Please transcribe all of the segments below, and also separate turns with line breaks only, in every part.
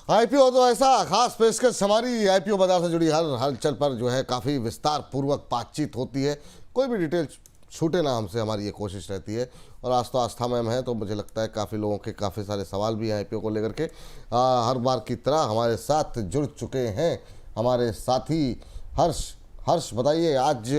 IPO तो ऐसा खास पेशकश हमारी आईपीओ बाजार से जुड़ी हर हलचल पर जो है काफ़ी विस्तार पूर्वक बातचीत होती है। कोई भी डिटेल छूटे ना हमसे, हमारी ये कोशिश रहती है। और आज तो आस्था मैम है, तो मुझे लगता है काफ़ी लोगों के काफ़ी सारे सवाल भी हैं आईपीओ को लेकर के। हर बार की तरह हमारे साथ जुड़ चुके हैं हमारे साथी हर्ष। हर्ष बताइए, आज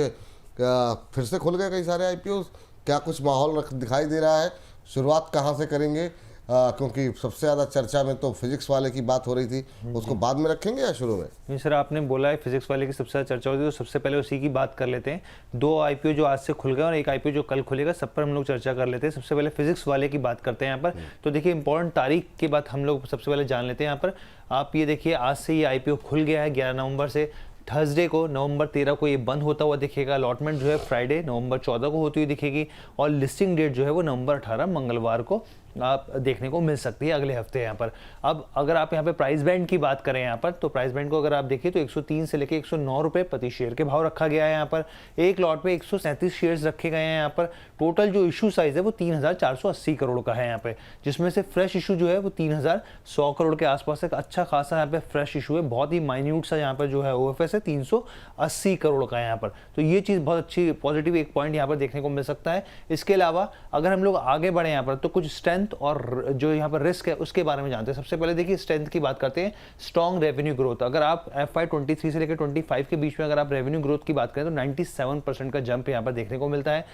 फिर से खुल गए कई सारे आईपीओ, क्या कुछ माहौल दिखाई दे रहा है? शुरुआत कहाँ से करेंगे? क्योंकि सबसे ज़्यादा चर्चा में तो फिजिक्स वाले की बात हो रही थी, उसको बाद में रखेंगे या शुरू में?
नहीं सर, आपने बोला है फिजिक्स वाले की सबसे ज़्यादा चर्चा होती है, तो सबसे पहले उसी की बात कर लेते हैं। 2 आईपीओ जो आज से खुल गए और एक आईपीओ जो कल खुलेगा, सब पर हम लोग चर्चा कर लेते हैं। सबसे पहले फिजिक्स वाले की बात करते हैं यहाँ पर। तो देखिए, इंपॉर्टेंट तारीख की बात हम लोग सबसे पहले जान लेते हैं यहाँ पर। आप ये देखिए, आज से ये आईपीओ खुल गया है 11 नवंबर से। थर्सडे को नवंबर 13 को ये बंद होता हुआ दिखेगा। अलॉटमेंट जो है फ्राइडे नवंबर 14 को होती हुई दिखेगी और लिस्टिंग डेट जो है वो नवंबर 18 मंगलवार को आप देखने को मिल सकती है अगले हफ्ते यहाँ पर। अब अगर आप यहाँ पे प्राइस बैंड की बात करें यहाँ पर, तो प्राइस बैंड को अगर आप देखिए तो 103 से लेकर 109 रुपये प्रति शेयर के भाव रखा गया है यहाँ पर। एक लॉट में 137 शेयर्स रखे गए हैं यहाँ पर। टोटल जो इशू साइज है वो 3,480 करोड़ का है यहाँ पे, जिसमें से फ्रेश इशू जो है वो 3,100 करोड़ के आसपास एक अच्छा खासा यहाँ पे फ्रेश इशू है। बहुत ही माइन्यूट सा यहाँ पर जो है ओएफएस है 380 करोड़ का है यहाँ पर। तो ये चीज़ बहुत अच्छी पॉजिटिव एक पॉइंट यहाँ पर देखने को मिल सकता है। इसके अलावा अगर हम लोग आगे बढ़े यहाँ पर, तो कुछ स्ट्रेंथ और जो यहाँ पर रिस्क है उसके बारे में जानते हैं। सबसे पहले देखिए, स्ट्रेंथ की बात करते हैं। स्ट्रॉन्ग रेवेन्यू ग्रोथ, अगर आप FY23 से लेकर 25 के बीच में अगर आप रेवेन्यू ग्रोथ की बात करें तो 97% का जंप यहाँ पर देखने को मिलता है।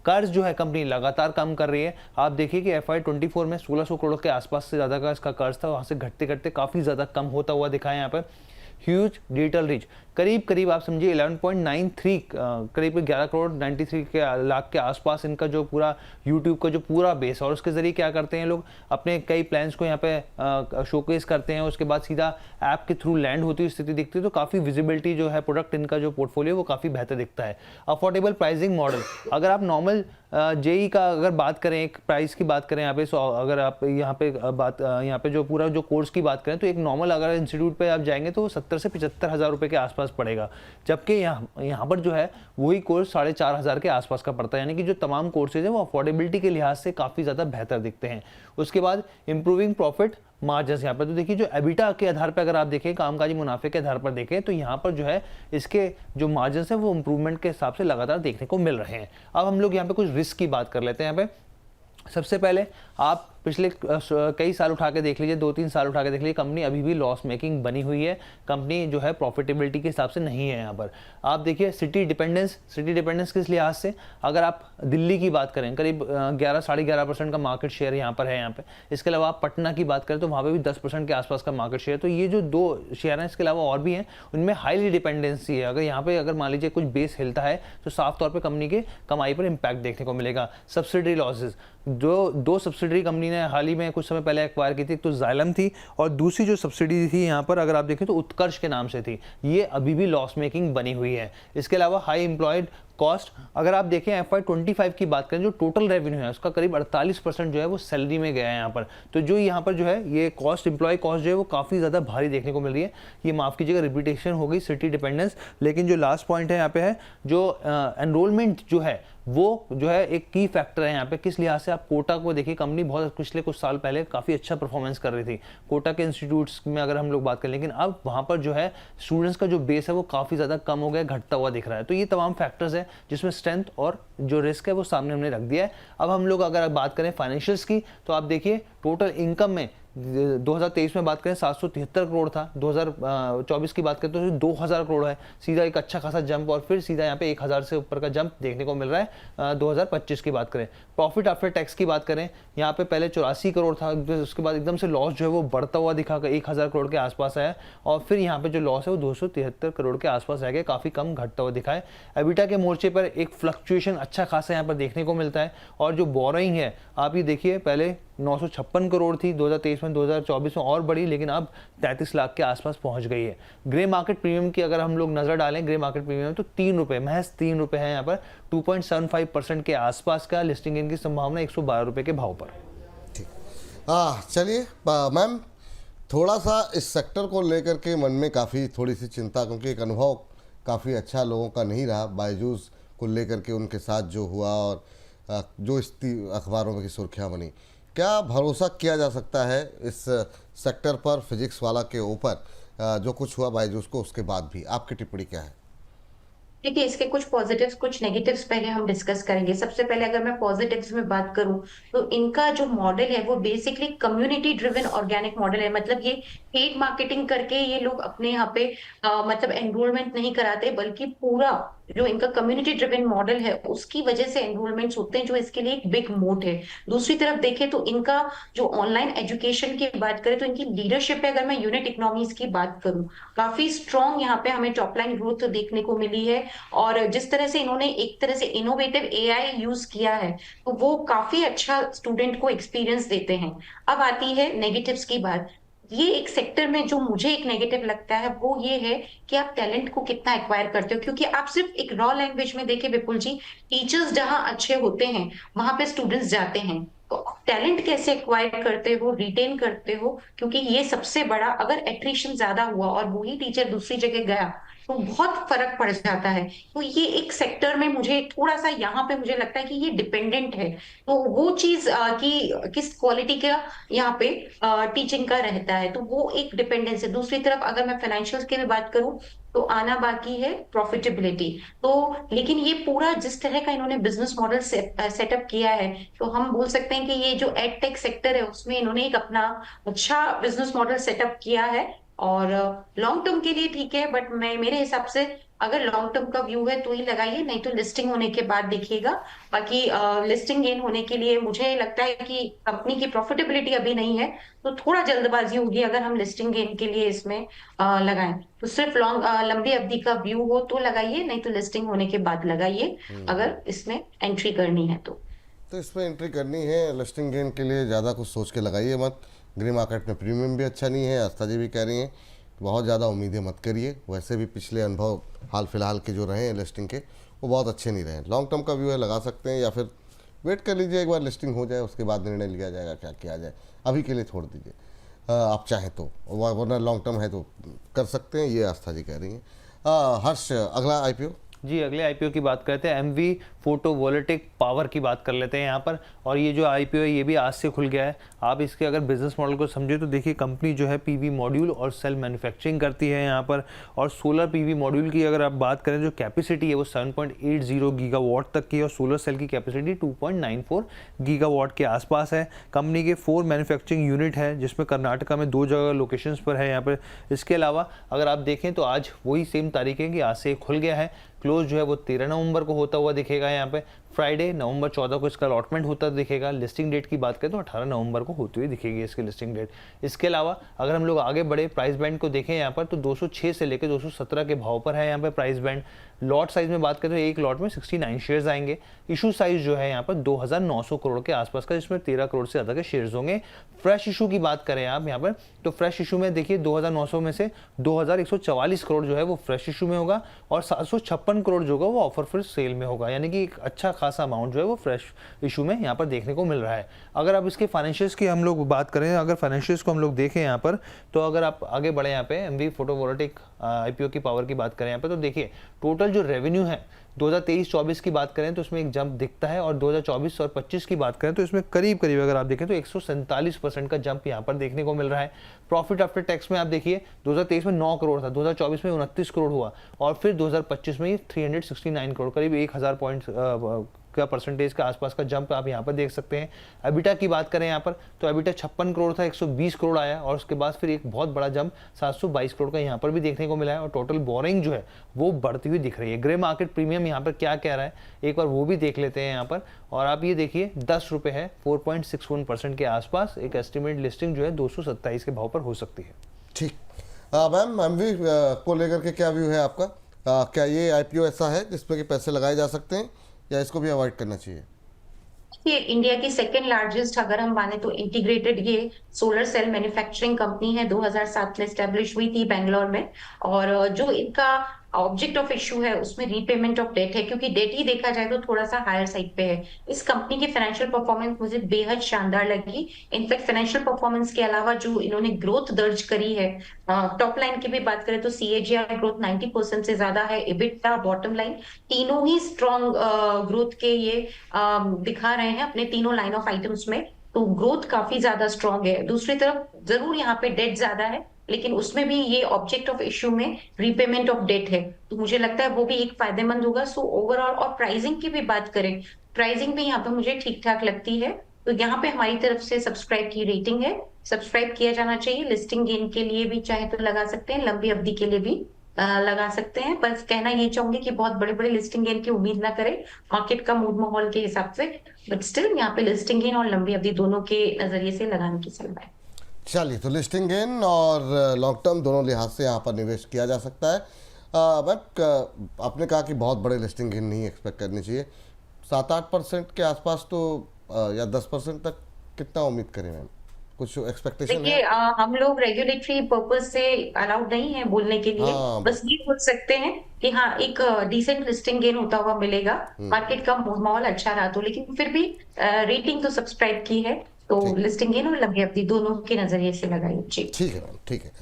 कर्ज जो है कंपनी लगातार कम कर रही है। आप देखिए कि FY24 में 1600 करोड़ के आसपास से ज़्यादा का इसका कर्ज था, वहाँ से घटते घटते काफ़ी ज़्यादा कम होता हुआ दिखा है यहाँ पर। ह्यूज डिजिटल रीच, करीब आप समझिए 11.93 करीब 11 करोड़ 93 के लाख के आसपास इनका जो पूरा यूट्यूब का जो पूरा बेस है। और उसके ज़रिए क्या करते हैं लोग, अपने कई प्लान्स को यहाँ पे शोकेस करते हैं। उसके बाद सीधा ऐप के थ्रू लैंड होती हुई स्थिति दिखती है, तो काफ़ी विजिबिलिटी जो है प्रोडक्ट इनका जो पोर्टफोलियो वो काफ़ी बेहतर दिखता है। अफोर्डेबल प्राइसिंग मॉडल, अगर आप नॉर्मल जेई का अगर बात करें, एक प्राइस की बात करें यहाँ पे, अगर आप यहाँ पे जो पूरा जो कोर्स की बात करें, तो एक नॉर्मल अगर इंस्टीट्यूट पे आप जाएंगे तो 70 से 75 हज़ार रुपये के आसपास पड़ेगा। जबकि यहाँ पर जो है वही कोर्स 4,500 के आसपास का पड़ता है। यानी कि जो तमाम कोर्सेज हैं वो अफोर्डेबिलिटी के लिहाज से काफ़ी ज़्यादा बेहतर दिखते हैं। उसके बाद इंप्रूविंग प्रॉफिट मार्जिन यहाँ पर, तो देखिए जो एबिटा के आधार पर अगर आप देखें, कामकाजी मुनाफे के आधार पर देखें, तो यहाँ पर जो है इसके जो मार्जिन है वो इंप्रूवमेंट के हिसाब से लगातार देखने को मिल रहे हैं। अब हम लोग यहाँ पे कुछ रिस्क की बात कर लेते हैं। यहाँ पे सबसे पहले आप पिछले कई साल उठा के देख लीजिए, 2-3 साल उठा के देख लीजिए, कंपनी अभी भी लॉस मेकिंग बनी हुई है। कंपनी जो है प्रॉफिटेबिलिटी के हिसाब से नहीं है। यहाँ पर आप देखिए सिटी डिपेंडेंस किस लिहाज से, अगर आप दिल्ली की बात करें, करीब 11-11.5% का मार्केट शेयर यहाँ पर है यहाँ पे। इसके अलावा आप पटना की बात करें तो वहाँ पर भी 10% के आसपास का मार्केट शेयर। तो ये जो 2 शेयर हैं, इसके अलावा और भी हैं, उनमें हाईली डिपेंडेंसी है। अगर यहाँ पे अगर मान लीजिए कुछ बेस हिलता है तो साफ तौर पर कंपनी के कमाई पर इंपैक्ट देखने को मिलेगा। सब्सिडरी लॉसेज, जो 2 सब्सिडरी कंपनी ने हाल ही में कुछ समय पहले एक्वायर की थी, तो जाइलम थी और दूसरी जो सब्सिडी थी यहाँ पर अगर आप देखें तो उत्कर्ष के नाम से थी, ये अभी भी लॉस मेकिंग बनी हुई है। इसके अलावा हाई एम्प्लॉयड कॉस्ट, अगर आप देखें FY25 की बात करें, जो टोटल रेवेन्यू है उसका करीब 48% जो है वो सैलरी में गया है यहाँ पर। तो जो यहाँ पर जो है ये कॉस्ट, एम्प्लॉय कॉस्ट जो है वो काफ़ी ज़्यादा भारी देखने को मिल रही है। ये माफ़ कीजिएगा, रिपीटेशन हो गई, सिटी डिपेंडेंस। लेकिन जो लास्ट पॉइंट है यहाँ पे है, जो एनरोलमेंट जो है वो जो है एक की फैक्टर है यहाँ पे। किस लिहाज से, आप कोटा को देखिए, कंपनी बहुत पिछले कुछ साल पहले काफ़ी अच्छा परफॉर्मेंस कर रही थी कोटा के इंस्टीट्यूट्स में अगर हम लोग बात करें, लेकिन अब वहाँ पर जो है स्टूडेंट्स का जो बेस है वो काफ़ी ज़्यादा कम हो गया, घटता हुआ दिख रहा है। तो ये तमाम फैक्टर्स है जिसमें स्ट्रेंथ और जो रिस्क है वो सामने हमने रख दिया है। अब हम लोग अगर बात करें फाइनेंशियल्स की, तो आप देखिए टोटल इनकम में 2023 में बात करें 773 करोड़ था, 2024 की बात करें तो 2000 करोड़ है। सीधा एक अच्छा खासा जंप और फिर सीधा यहाँ पे 1000 से ऊपर का जंप देखने को मिल रहा है। 2025 की बात करें, प्रॉफिट आफ्टर टैक्स की बात करें, यहाँ पे पहले 84 करोड़ था, उसके बाद एकदम से लॉस जो है वो बढ़ता हुआ दिखा, 1000 करोड़ के आसपास है और फिर यहाँ पे जो लॉस है वो 273 करोड़ के आसपास रह गया, काफ़ी कम घटता हुआ दिखा है। एबिटा के मोर्चे पर एक फ्लक्चुएशन अच्छा खासा यहाँ पर देखने को मिलता है। और जो बोरोइंग है आप ये देखिए, पहले 956 करोड़ थी 2023 में, 2024 में और बढ़ी, लेकिन अब 33 लाख के आसपास पहुंच गई है। ग्रे मार्केट प्रीमियम की अगर हम लोग नजर डालें, ग्रे मार्केट प्रीमियम तो 3 रुपये, महज 3 रुपये है यहाँ पर। 2.75% के आसपास का लिस्टिंग इनकी संभावना 112 रुपये के भाव पर।
ठीक, चलिए मैम, थोड़ा सा इस सेक्टर को लेकर के मन में काफ़ी थोड़ी सी चिंता, क्योंकि एक अनुभव काफ़ी अच्छा लोगों का नहीं रहा बायजूस को लेकर के, उनके साथ जो हुआ और जो इस अखबारों में की सुर्खियाँ बनी। क्या भरोसा किया जा सकता है इस सेक्टर पर, फिजिक्स वाला के ऊपर? जो कुछ हुआ बायजूस को, उसके बाद भी आपकी टिप्पणी क्या है?
देखिए, इसके कुछ पॉजिटिव्स कुछ नेगेटिव्स पहले हम डिस्कस करेंगे। सबसे पहले अगर मैं पॉजिटिव्स में बात करूं तो इनका जो मॉडल है वो basically community driven organic model है। मतलब ये पेड मार्केटिंग करके ये लोग अपने यहाँ पे मतलब एनरोलमेंट नहीं कराते, बल्कि पूरा जो इनका कम्युनिटी ड्रिवन मॉडल है उसकी वजह से एनरोलमेंट्स होते हैं, जो इसके लिए एक बिग मोट है। दूसरी तरफ देखें तो इनका जो ऑनलाइन एजुकेशन की बात करें तो इनकी लीडरशिप है। अगर मैं यूनिट इकोनॉमीज की बात करूं, काफी स्ट्रॉन्ग यहाँ पे हमें टॉप लाइन ग्रोथ देखने को मिली है। और जिस तरह से इन्होंने एक तरह से इनोवेटिव एआई यूज किया है, तो वो काफी अच्छा स्टूडेंट को एक्सपीरियंस देते हैं। अब आती है नेगेटिव्स की बात। ये एक सेक्टर में जो मुझे एक नेगेटिव लगता है वो ये है कि आप टैलेंट को कितना एक्वायर करते हो। क्योंकि आप सिर्फ एक रॉ लैंग्वेज में देखिए विपुल जी, टीचर्स जहां अच्छे होते हैं वहां पे स्टूडेंट्स जाते हैं। तो टैलेंट कैसे एक्वायर करते हो, रिटेन करते हो, क्योंकि ये सबसे बड़ा, अगर एट्रिशन ज्यादा हुआ और वही टीचर दूसरी जगह गया तो बहुत फर्क पड़ जाता है। तो ये एक सेक्टर में मुझे थोड़ा सा यहाँ पे मुझे लगता है कि ये डिपेंडेंट है। तो वो चीज कि किस क्वालिटी का यहाँ पे टीचिंग का रहता है, तो वो एक डिपेंडेंस है। दूसरी तरफ अगर मैं फाइनेंशियल्स की भी बात करूं तो आना बाकी है प्रॉफिटेबिलिटी। तो लेकिन ये पूरा जिस तरह का इन्होंने बिजनेस मॉडल सेटअप किया है, तो हम बोल सकते हैं कि ये जो एड टेक सेक्टर है उसमें इन्होंने एक अपना अच्छा बिजनेस मॉडल सेटअप किया है। और लॉन्ग टर्म के लिए ठीक है, बट मैं मेरे हिसाब से अगर लॉन्ग टर्म का व्यू है तो ही लगाइए, नहीं तो लिस्टिंग होने के बाद देखिएगा। बाकी लिस्टिंग गेन होने के लिए मुझे लगता है कि कंपनी की प्रॉफिटेबिलिटी अभी नहीं है, तो थोड़ा जल्दबाजी होगी अगर हम लिस्टिंग गेन के लिए इसमें लगाएं। तो सिर्फ लंबी अवधि का व्यू हो तो लगाइए, नहीं तो लिस्टिंग होने के बाद लगाइए अगर इसमें एंट्री करनी है
तो इसमें एंट्री करनी है, लिस्टिंग गेन के लिए ज़्यादा कुछ सोच के लगाइए मत। ग्रे मार्केट में प्रीमियम भी अच्छा नहीं है, आस्था जी भी कह रही हैं, बहुत ज़्यादा उम्मीदें मत करिए। वैसे भी पिछले अनुभव हाल फिलहाल के जो रहे हैं लिस्टिंग के, वो बहुत अच्छे नहीं रहे। लॉन्ग टर्म का व्यू है, लगा सकते हैं, या फिर वेट कर लीजिए, एक बार लिस्टिंग हो जाए उसके बाद निर्णय लिया जाएगा क्या किया जाए। अभी के लिए छोड़ दीजिए आप चाहें तो, वरना लॉन्ग टर्म है तो कर सकते हैं, ये आस्था जी कह रही हैं। हर्ष, अगला आईपीओ?
जी, अगले आईपीओ की बात करते हैं। एमवी फोटोवोल्टिक पावर की बात कर लेते हैं यहाँ पर। और ये जो आईपीओ है ये भी आज से खुल गया है। आप इसके अगर बिजनेस मॉडल को समझे तो देखिए, कंपनी जो है पीवी मॉड्यूल और सेल मैन्युफैक्चरिंग करती है यहाँ पर। और सोलर पीवी मॉड्यूल की अगर आप बात करें, जो कैपेसिटी है वो 7.80 गीगावाट तक की है, और सोलर सेल की कैपेसिटी 2.94 गीगावाट के आसपास है। कंपनी के 4 मैन्युफैक्चरिंग यूनिट है, जिसमें कर्नाटका में 2 जगह लोकेशंस पर है यहाँ पर। इसके अलावा अगर आप देखें तो आज वही सेम तारीख है कि आज से खुल गया है। क्लोज जो है वो 13 नवंबर को होता हुआ दिखेगा यहाँ पे। फ्राइडे नवंबर 14 को इसका अलॉटमेंट होता दिखेगा। लिस्टिंग डेट की बात करें तो 18 नवंबर को होती हुई दिखेगी इसकी लिस्टिंग डेट। इसके अलावा अगर हम लोग आगे बढ़े, प्राइस बैंड को देखें यहाँ पर, तो 206 से लेकर 217 के भाव पर है यहाँ पे प्राइस बैंड। लॉट साइज में बात करें तो एक लॉट में 69 शेयर्स आएंगे। इशू साइज जो है यहाँ पर 2900 करोड़ के आसपास का, जिसमें 13 करोड़ से ज़्यादा के शेयर्स होंगे। फ्रेश इशू की बात करें आप यहाँ पर, तो फ्रेश इशू में देखिए 2900 में से 2144 करोड़ जो है वो फ्रेश इशू में होगा, और 756 करोड़ जो होगा वो ऑफर फिर सेल में होगा। यानी कि एक अच्छा खासा अमाउंट जो है वो फ्रेश इशू में यहाँ पर देखने को मिल रहा है। अगर आप इसके फाइनेंशियल्स की हम लोग बात करें, अगर फाइनेंशियल्स को हम लोग देखें यहाँ पर, तो अगर आप आगे बढ़े यहाँ पे एमवी फोटोवोल्टिक आईपीओ की पावर की बात करें यहाँ पे, तो देखिए टोटल जो रेवेन्यू है 2023-24 की बात करें तो इसमें एक जंप दिखता है, और 2024 और 25 की बात करें तो इसमें करीब करीब अगर आप देखें तो 147% का जंप यहाँ पर देखने को मिल रहा है। प्रॉफिट आफ्टर टैक्स में आप देखिए 2023 में 9 करोड़ था, 2024 में 29 करोड़ हुआ, और फिर 2025 में 369 करोड़, करीब 1000 पॉइंट का परसेंटेज के आसपास का जंप आप यहाँ पर देख सकते हैं। एबिटा की बात करें यहाँ पर, तो एबिटा 56 करोड़ था, 120 करोड़ आया, और उसके बाद फिर एक बहुत बड़ा जंप 722 करोड़ का यहाँ पर भी देखने को मिला है। और टोटल बोरिंग जो है वो बढ़ती हुई दिख रही है। ग्रे मार्केट प्रीमियम यहाँ पर क्या कह रहा है, एक बार वो भी देख लेते हैं यहाँ पर। और आप ये देखिए 10 रुपये है, 4.61% के आसपास एक एस्टिमेट लिस्टिंग जो है 227 के भाव पर हो सकती है।
ठीक। मैम, एमवी को लेकर के क्या व्यू है आपका? क्या ये आईपीओ ऐसा है जिसमें कि पैसे लगाए जा सकते हैं, या इसको भी अवॉइड करना चाहिए?
ये इंडिया की सेकेंड लार्जेस्ट, अगर हम माने तो, इंटीग्रेटेड ये सोलर सेल मैन्युफैक्चरिंग कंपनी है। 2007 में स्टैब्लिश हुई थी बैंगलोर में। और जो इनका ऑब्जेक्ट ऑफ इशू है उसमें रीपेमेंट ऑफ डेट है, क्योंकि डेट ही देखा जाए तो थोड़ा सा हायर साइड पे है। इस कंपनी की फाइनेंशियल परफॉर्मेंस मुझे बेहद शानदार लगी। इनफैक्ट फाइनेंशियल परफॉर्मेंस के अलावा जो इन्होंने ग्रोथ दर्ज करी है, टॉप लाइन की भी बात करें तो सीएजीआर ग्रोथ 90% से ज्यादा है। इबिटा, बॉटम लाइन, तीनों ही स्ट्रॉन्ग ग्रोथ के ये दिखा रहे हैं अपने तीनों लाइन ऑफ आइटम्स में। तो ग्रोथ काफी ज्यादा स्ट्रांग है। दूसरी तरफ जरूर यहाँ पे डेट ज्यादा है, लेकिन उसमें भी ये ऑब्जेक्ट ऑफ इश्यू में रीपेमेंट ऑफ डेट है, तो मुझे लगता है वो भी एक फायदेमंद होगा। सो ओवरऑल, और प्राइसिंग की भी बात करें, प्राइसिंग भी यहाँ पे मुझे ठीक ठाक लगती है। तो यहाँ पे हमारी तरफ से सब्सक्राइब की रेटिंग है, सब्सक्राइब किया जाना चाहिए। लिस्टिंग गेन के लिए भी चाहे तो लगा सकते हैं, लंबी अवधि के लिए भी लगा सकते हैं। बस कहना ये चाहूंगी कि बहुत बड़े बड़े लिस्टिंग गेन की उम्मीद ना करें मार्केट का मूड माहौल के हिसाब से, बट स्टिल यहाँ पे लिस्टिंग गेन और लंबी अवधि दोनों के नजरिए से लगाने की सलाह है।
चलिए, तो लिस्टिंग गेन और लॉन्ग टर्म दोनों लिहाज से यहाँ पर निवेश किया जा सकता है। बट आपने कहा कि बहुत बड़े लिस्टिंग गेन नहीं एक्सपेक्ट करनी चाहिए, 7-8% के आसपास तो या 10% तक कितना उम्मीद करें मैम? कुछ एक्सपेक्टेशन है?
देखिए, हम लोग रेगुलेटरी पर्पज से अलाउड नहीं है बोलने के लिए,
हाँ,
बस ये बोल सकते हैं कि हाँ, एक डिसेंट लिस्टिंग गेन होता हुआ मिलेगा, मार्केट का माहौल अच्छा रहा तो। लेकिन फिर भी रेटिंग तो सब्सक्राइब की है, तो
ठीक
लिस्टिंग गेन और लंबी अवधि दोनों के नजरिए से लगाइए जी।
ठीक है मैम, ठीक है।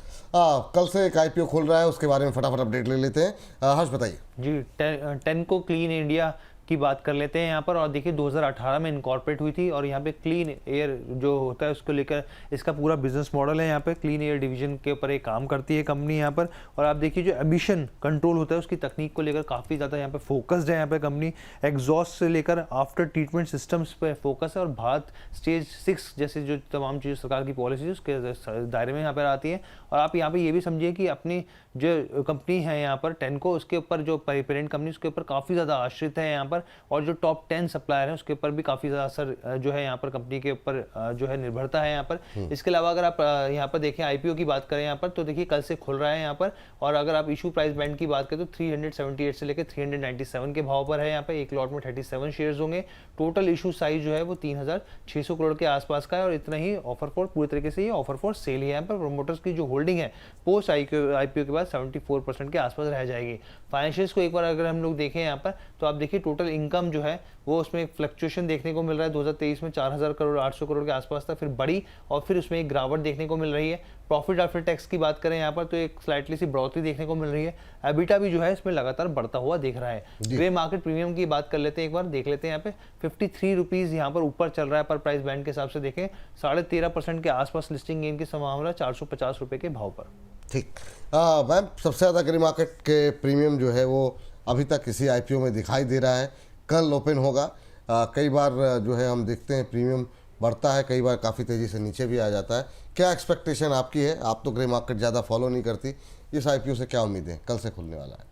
कल से एक आईपीओ खोल रहा है, उसके बारे में फटाफट अपडेट ले लेते हैं। हर्ष बताइए।
जी, टेनको क्लीन इंडिया की बात कर लेते हैं यहाँ पर। और देखिए 2018 में इनकॉर्पोरेट हुई थी, और यहाँ पे क्लीन एयर जो होता है उसको लेकर इसका पूरा बिजनेस मॉडल है। यहाँ पे क्लीन एयर डिवीजन के ऊपर एक काम करती है कंपनी यहाँ पर। और आप देखिए जो एमिशन कंट्रोल होता है उसकी तकनीक को लेकर काफ़ी ज़्यादा यहाँ पे फोकस्ड है। यहाँ पे कंपनी एग्जॉस्ट से लेकर आफ्टर ट्रीटमेंट सिस्टम्स पे फोकस है, और भारत स्टेज 6 जैसे जो तमाम चीज़ें सरकार की पॉलिसी उसके दायरे में यहाँ पर आती है। और आप यहाँ पे ये भी समझिए कि अपनी जो कंपनी है यहाँ पर टेनको, उसके ऊपर जो पेरेंट कंपनी उसके ऊपर काफ़ी ज़्यादा आश्रित है यहाँ पर, और जो टॉप 10 सप्लायर हैं उसके ऊपर भी काफ़ी ज़्यादा असर जो है यहाँ पर कंपनी के ऊपर जो है निर्भरता है यहाँ पर। इसके अलावा अगर आप यहाँ पर देखें आईपीओ की बात करें यहाँ पर, तो देखिए कल से खुल रहा है यहाँ पर। और अगर आप इशू प्राइस बैंड की बात करें तो 378 से लेकर 397 के भाव पर है यहाँ पर। एक लॉट में 37 शेयर्स होंगे। टोटल इशू साइज जो है वो 3600 करोड़ के आसपास का है, और इतना ही ऑफर फॉर, पूरी तरीके से ये ऑफर फॉर सेल है यहाँ पर। प्रोमोटर्स की जो होल्डिंग है पोस्ट आईपीओ के बाद 74% के आसपास रह जाएगी। फाइनेंशियल्स को एक बार अगर हम लोग देखें यहाँ पर, तो आप देखिए टोटल इनकम जो है वो उसमें फ्लक्चुएशन देखने को मिल रहा है। 2023 में 4000 करोड़ 800 करोड़ के आसपास था, फिर बड़ी, और फिर उसमें एक गिरावट देखने को मिल रही है। प्रॉफिट आफ्टर टैक्स की बात करें यहाँ पर, तो एक स्लाइटली सी बढ़ोतरी देखने को मिल रही है। एबिटा भी जो है इसमें लगातार बढ़ता हुआ दिख रहा है। ग्रे मार्केट प्रीमियम की बात कर लेते हैं, एक बार देख लेते हैं। यहाँ पे 53 रुपीज़ यहाँ पर ऊपर चल रहा है पर प्राइस बैंड के हिसाब से देखें। 13.5% के आसपास लिस्टिंग गेन की संभावना 450 रुपये के भाव पर।
ठीक। मैम, सबसे ज़्यादा ग्रे मार्केट के प्रीमियम जो है वो अभी तक किसी आईपीओ में दिखाई दे रहा है। कल ओपन होगा। कई बार जो है हम देखते हैं प्रीमियम बढ़ता है, कई बार काफ़ी तेज़ी से नीचे भी आ जाता है। क्या एक्सपेक्टेशन आपकी है? आप तो ग्रे मार्केट ज़्यादा फॉलो नहीं करती, इस आईपीओ से क्या उम्मीदें कल से खुलने वाला है?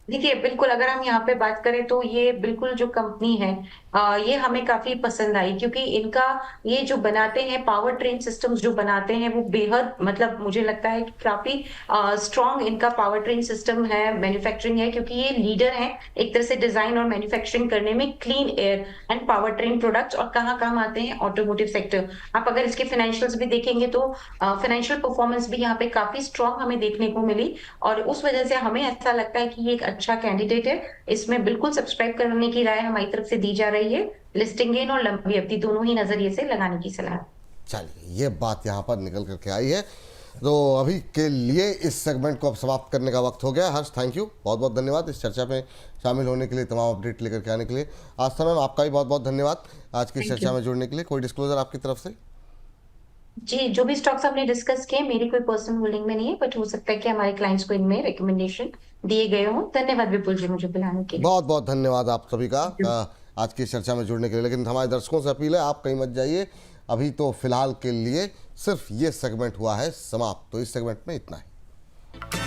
देखिए, बिल्कुल अगर हम यहाँ पे बात करें तो ये बिल्कुल जो कंपनी है, ये हमें काफी पसंद आई, क्योंकि इनका ये जो बनाते हैं पावर ट्रेन सिस्टम्स जो बनाते हैं वो बेहद, मतलब मुझे लगता है कि काफी स्ट्रॉन्ग इनका पावर ट्रेन सिस्टम है, मैन्युफैक्चरिंग है, क्योंकि ये लीडर है एक तरह से डिजाइन और मैन्युफैक्चरिंग करने में clean air and power train products. और कहाँ काम आते हैं? Automotive sector. आप अगर इसके फाइनेंशियल्स भी देखेंगे तो फाइनेंशियल परफॉर्मेंस भी यहाँ पे काफी स्ट्रॉन्ग हमें देखने को मिली, और उस वजह से हमें ऐसा लगता है कि ये एक अच्छा कैंडिडेट है। इसमें बिल्कुल सब्सक्राइब करने की राय हमारी तरफ से दी जा रही है। लिस्टिंग गेन और लंबी अवधि दोनों ही नजरिए से लगाने की सलाह।
चलिए, ये बात यहाँ पर निकल करके आई है। तो अभी के लिए इस सेगमेंट को अब समाप्त करने का वक्त हो गया। हर्ष, थैंक यू, बहुत बहुत धन्यवाद इस चर्चा में शामिल होने के लिए, तमाम अपडेट लेकर के आने के लिए। आस्था मैम, आपका भी बहुत बहुत धन्यवाद आज की चर्चा में जुड़ने के लिए। कोई डिस्क्लोजर आपकी तरफ से?
जी, जो भी स्टॉक्स हमने डिस्कस किए मेरी कोई पर्सनल होल्डिंग में नहीं है, बट हो सकता है कि हमारे क्लाइंट्स को इनमें रिकमेंडेशन दिए गए हों। धन्यवाद विपुल जी मुझे बुलाने के लिए।
बहुत बहुत धन्यवाद आप सभी का आज की चर्चा में जुड़ने के लिए। लेकिन हमारे दर्शकों से अपील है, आप कहीं मत जाइए, अभी तो फिलहाल के लिए सिर्फ ये सेगमेंट हुआ है समाप्त। तो इस सेगमेंट में इतना ही।